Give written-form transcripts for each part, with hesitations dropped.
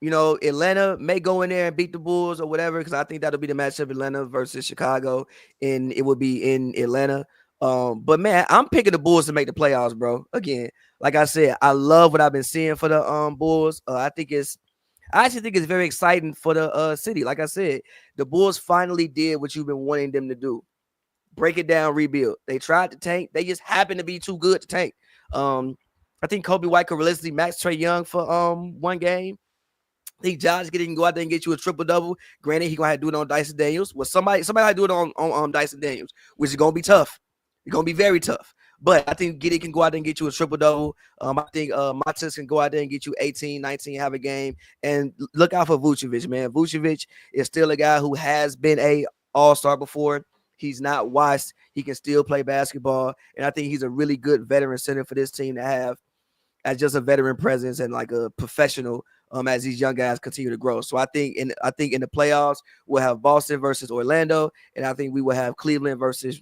Atlanta may go in there and beat the Bulls or whatever, because I think that'll be the matchup, Atlanta versus Chicago, and it would be in Atlanta. But man, I'm picking the Bulls to make the playoffs, bro. Again, like I said, I love what I've been seeing for the Bulls. I actually think it's very exciting for the city. Like I said, the Bulls finally did what you've been wanting them to do: break it down, rebuild. They tried to tank. They just happened to be too good to tank. Um, I think Kobe White could realistically match Trey Young for one game. I think Josh can go out there and get you a triple double. Granted, he gonna have to do it on Dyson Daniels. Well, somebody had to do it on Dyson Daniels, which is gonna be tough. It's gonna be very tough. But I think Giddy can go out there and get you a triple double. I think Matas can go out there and get you 18, 19, have a game. And look out for Vucevic, man. Vucevic is still a guy who has been a all-star before. He's not washed. He can still play basketball. And I think he's a really good veteran center for this team to have as just a veteran presence and like a professional as these young guys continue to grow. So I think in the playoffs we'll have Boston versus Orlando, and I think we will have Cleveland versus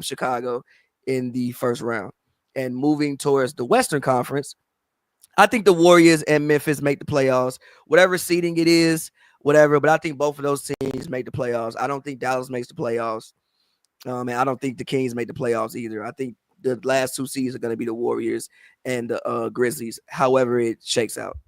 Chicago in the first round. And moving towards the Western Conference, I think the Warriors and Memphis make the playoffs. Whatever seeding it is, whatever. But I think both of those teams make the playoffs. I don't think Dallas makes the playoffs. And I don't think the Kings make the playoffs either. I think the last two seeds are going to be the Warriors and the Grizzlies, however it shakes out.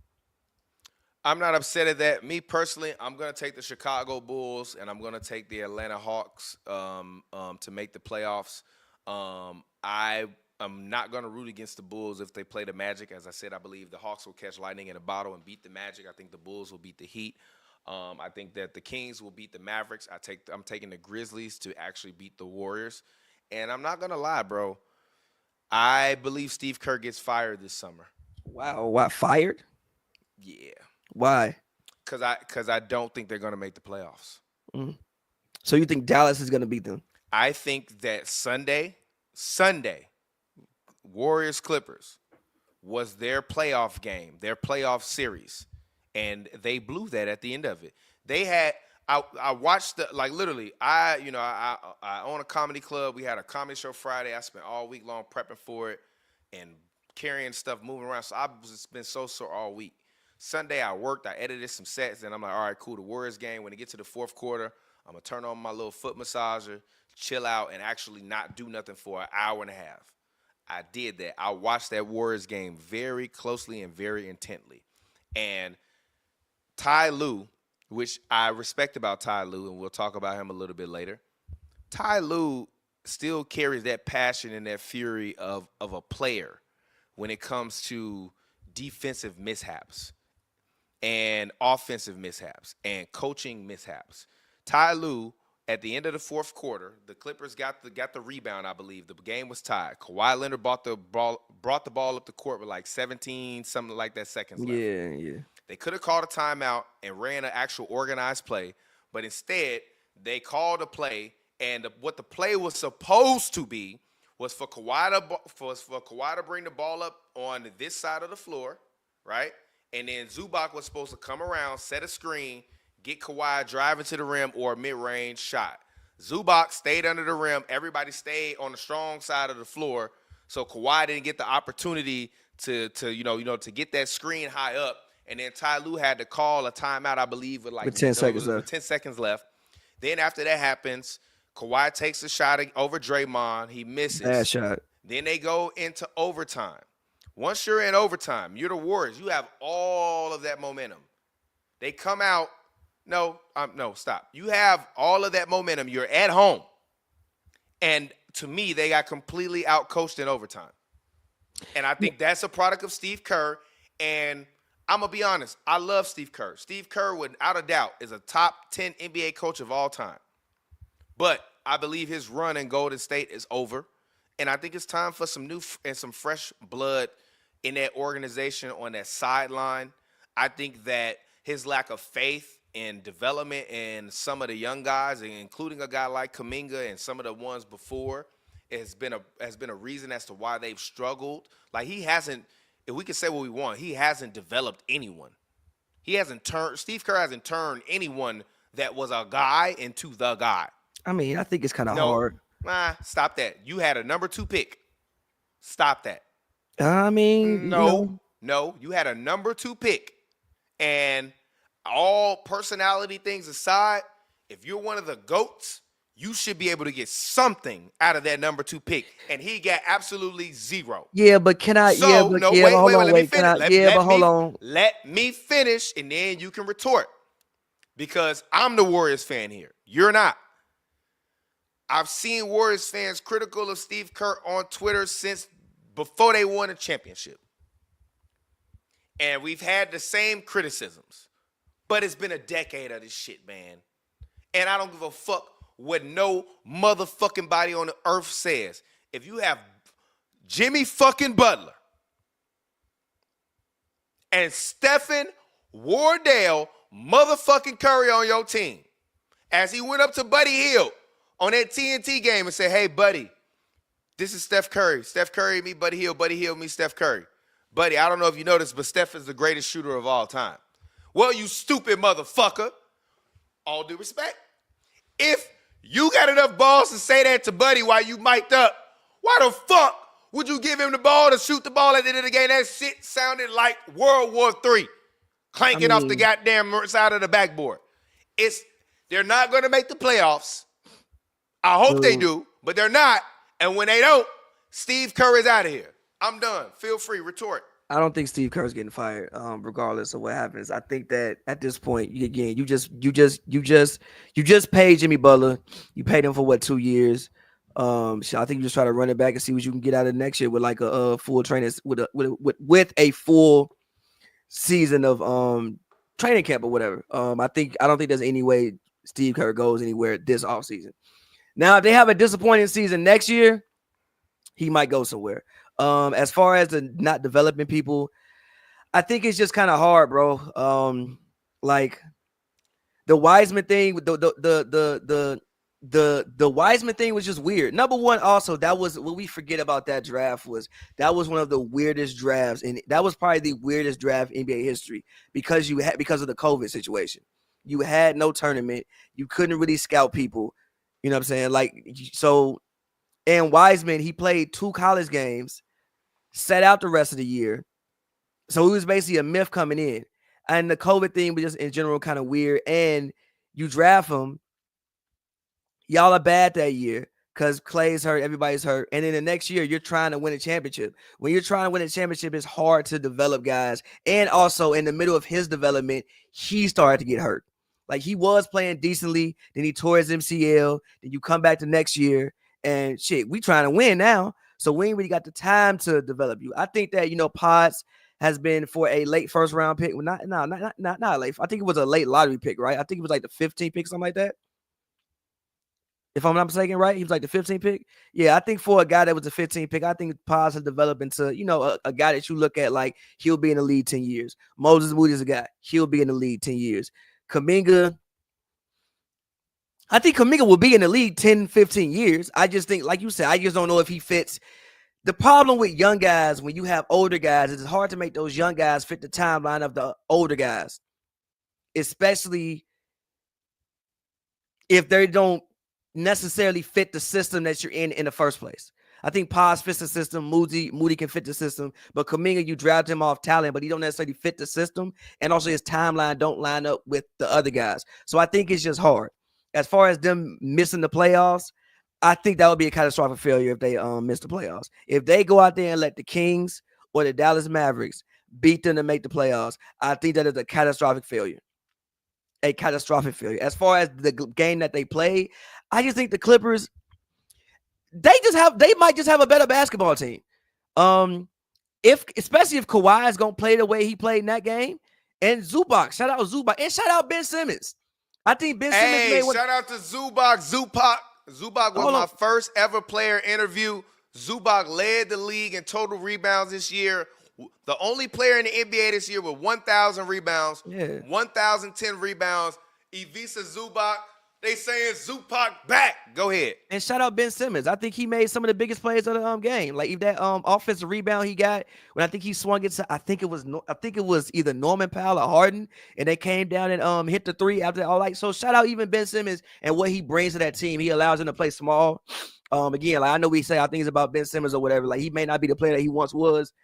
I'm not upset at that. Me personally, I'm going to take the Chicago Bulls and I'm going to take the Atlanta Hawks to make the playoffs. I am not going to root against the Bulls if they play the Magic. As I said, I believe the Hawks will catch lightning in a bottle and beat the Magic. I think the Bulls will beat the Heat. I think that the Kings will beat the Mavericks. I'm taking the Grizzlies to actually beat the Warriors. And I'm not going to lie, bro. I believe Steve Kerr gets fired this summer. Wow, what, fired? Yeah. Why? Because I don't think they're going to make the playoffs. Mm. So you think Dallas is going to beat them? I think that Sunday, Warriors Clippers was their playoff game, their playoff series, and they blew that at the end of it. They had I watched literally I own a comedy club. We had a comedy show Friday. I spent all week long prepping for it and carrying stuff, moving around. So I've just been so sore all week. Sunday I worked, I edited some sets, and I'm like, all right, cool. The Warriors game, when it gets to the fourth quarter, I'm going to turn on my little foot massager, chill out, and actually not do nothing for an hour and a half. I did that. I watched that Warriors game very closely and very intently. And Ty Lue, which I respect about Ty Lue, and we'll talk about him a little bit later, Ty Lue still carries that passion and that fury of a player when it comes to defensive mishaps and offensive mishaps and coaching mishaps. Ty Lue, at the end of the fourth quarter, the Clippers got the rebound, I believe. The game was tied. Kawhi Leonard brought the ball up the court with like 17, something like that, seconds left. Yeah. They could have called a timeout and ran an actual organized play, but instead they called a play, and what the play was supposed to be was for Kawhi to bring the ball up on this side of the floor, right? And then Zubac was supposed to come around, set a screen, get Kawhi driving to the rim or a mid-range shot. Zubac stayed under the rim. Everybody stayed on the strong side of the floor, so Kawhi didn't get the opportunity to get that screen high up. And then Ty Lue had to call a timeout, I believe, with 10 seconds left. 10 seconds left. Then after that happens, Kawhi takes a shot over Draymond. He misses. Bad shot. Then they go into overtime. Once you're in overtime, you're the Warriors. You have all of that momentum. They come out. No, stop. You have all of that momentum. You're at home. And to me, they got completely outcoached in overtime. And I think that's a product of Steve Kerr. And I'm going to be honest. I love Steve Kerr. Steve Kerr, without a doubt, is a top 10 NBA coach of all time. But I believe his run in Golden State is over. And I think it's time for some new and some fresh blood in that organization on that sideline. I think that his lack of faith in development in some of the young guys, including a guy like Kuminga and some of the ones before, has been a reason as to why they've struggled. Like, he hasn't, if we can say what we want, he hasn't developed anyone. Steve Kerr hasn't turned anyone that was a guy into the guy. I mean, I think it's kind of hard. Stop that. You had a number 2 pick. Stop that. I mean, no, you had a number 2 pick, And all personality things aside, if you're one of the GOATs, you should be able to get something out of that number 2 pick. And he got absolutely zero. Yeah, but can I? So, no, But wait, hold wait, wait. on, Let me wait. Can finish. I? Yeah, but hold on. Let me finish, and then you can retort. Because I'm the Warriors fan here. You're not. I've seen Warriors fans critical of Steve Kerr on Twitter since before they won a championship. And we've had the same criticisms. But it's been a decade of this shit, man. And I don't give a fuck what no motherfucking body on the earth says. If you have Jimmy fucking Butler and Stephen Wardell motherfucking Curry on your team, as he went up to Buddy Hield on that TNT game and said, hey, buddy, this is Steph Curry. Steph Curry, me, Buddy Hield. Buddy Hield, me, Steph Curry. Buddy, I don't know if you noticed, but Steph is the greatest shooter of all time. Well, you stupid motherfucker. All due respect. If you got enough balls to say that to Buddy while you mic'd up, why the fuck would you give him the ball to shoot the ball at the end of the game? That shit sounded like World War III clanking off the goddamn side of the backboard. They're not going to make the playoffs. I hope they do, but they're not. And when they don't, Steve Kerr is out of here. I'm done. Feel free, retort. I don't think Steve Kerr's getting fired, regardless of what happens. I think that at this point, you just paid Jimmy Butler. You paid him for what, 2 years? So I think you just try to run it back and see what you can get out of next year with like a full training with a full season of training camp or whatever. I don't think there's any way Steve Kerr goes anywhere this offseason. Now, if they have a disappointing season next year, he might go somewhere. As far as the not developing people, I think it's just kind of hard, bro. Like the Wiseman thing, the Wiseman thing was just weird. Number one, also, that was what we forget about that draft was that was one of the weirdest drafts, and that was probably the weirdest draft in NBA history because of the COVID situation. You had no tournament, you couldn't really scout people. You know what I'm saying? Like, so, and Wiseman, he played 2 college games, sat out the rest of the year. So he was basically a myth coming in. And the COVID thing was just in general kind of weird. And you draft him, y'all are bad that year because Clay's hurt, everybody's hurt. And then the next year, you're trying to win a championship. When you're trying to win a championship, it's hard to develop guys. And also, in the middle of his development, he started to get hurt. Like, he was playing decently, then he tore his MCL, then you come back the next year, and shit, we trying to win now. So we ain't really got the time to develop you. I think that, Potts has been for a late first round pick. Well, not late. I think it was a late lottery pick, right? I think it was like the 15th pick, something like that. If I'm not mistaken, right? He was like the 15th pick. Yeah, I think for a guy that was a 15th pick, I think Potts has developed into, a guy that you look at like he'll be in the league 10 years. Moses Moody is a guy. He'll be in the league 10 years. Kuminga, I think Kuminga will be in the league 10, 15 years. I just think, like you said, I just don't know if he fits. The problem with young guys, when you have older guys, is it's hard to make those young guys fit the timeline of the older guys, especially if they don't necessarily fit the system that you're in the first place. I think Paz fits the system. Moody can fit the system. But Kuminga, you draft him off talent, but he don't necessarily fit the system. And also his timeline don't line up with the other guys. So I think it's just hard. As far as them missing the playoffs, I think that would be a catastrophic failure if they miss the playoffs. If they go out there and let the Kings or the Dallas Mavericks beat them to make the playoffs, I think that is a catastrophic failure. A catastrophic failure. As far as the game that they play, I just think the Clippers, they might just have a better basketball team. Especially if Kawhi is gonna play the way he played in that game. And Zubac, shout out Zubac, and shout out Ben Simmons. I think Ben Simmons shout out to Zubac. Zubac was my first ever player interview. Zubac led the league in total rebounds this year. The only player in the NBA this year with 1,000 rebounds, 1,010 rebounds. Ivica Zubac. They saying Zubac back. Go ahead. And shout out Ben Simmons. I think he made some of the biggest plays of the game. Like if that offensive rebound he got when I think he swung it to, I think it was either Norman Powell or Harden, and they came down and hit the three after all. Like, so shout out even Ben Simmons and what he brings to that team. He allows them to play small. Again, like I know we say our things about Ben Simmons or whatever. Like he may not be the player that he once was,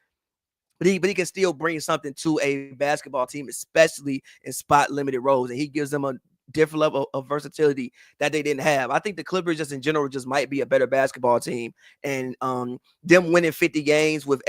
but he can still bring something to a basketball team, especially in spot limited roles, and he gives them a different level of versatility that they didn't have. I think the Clippers just in general just might be a better basketball team, and them winning 50 games with